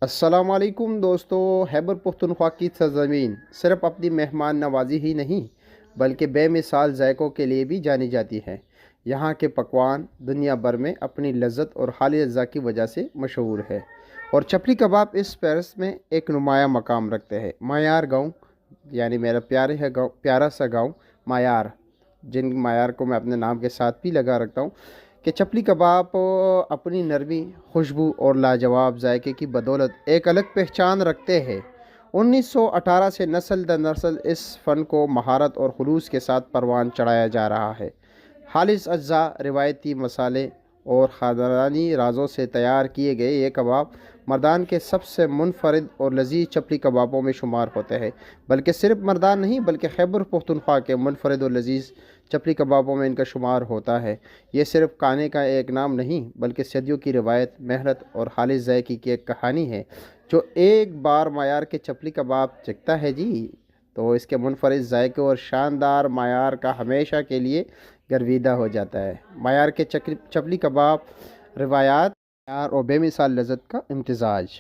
السلام علیکم دوستو، خیبر پختونخوا کی سرزمین صرف اپنی مہمان نوازی ہی نہیں بلکہ بے مثال ذائقوں کے لیے بھی جانی جاتی ہے۔ یہاں کے پکوان دنیا بھر میں اپنی لذت اور خالص اجزاء کی وجہ سے مشہور ہے، اور چپلی کباب اس فہرست میں ایک نمایاں مقام رکھتے ہیں۔ معیار گاؤں، یعنی میرا پیارا سا گاؤں معیار، جن معیار کو میں اپنے نام کے ساتھ بھی لگا رکھتا ہوں، کہ چپلی کباب اپنی نرمی، خوشبو اور لاجواب ذائقے کی بدولت ایک الگ پہچان رکھتے ہیں۔ 1918 سے نسل در نسل اس فن کو مہارت اور خلوص کے ساتھ پروان چڑھایا جا رہا ہے۔ خالص اجزاء، روایتی مسالے اور خاندانی رازوں سے تیار کیے گئے یہ کباب مردان کے سب سے منفرد اور لذیذ چپلی کبابوں میں شمار ہوتے ہیں۔ بلکہ صرف مردان نہیں بلکہ خیبر پختونخوا کے منفرد اور لذیذ چپلی کبابوں میں ان کا شمار ہوتا ہے۔ یہ صرف کھانے کا ایک نام نہیں بلکہ صدیوں کی روایت، محنت اور خالص ذائقے کی ایک کہانی ہے۔ جو ایک بار معیار کے چپلی کباب چکھتا ہے جی، تو اس کے منفرد ذائقے اور شاندار معیار کا ہمیشہ کے لیے گرویدہ ہو جاتا ہے۔ معیار کے چپلی کباب روایات، معیار اور بے مثال لذت کا امتزاج۔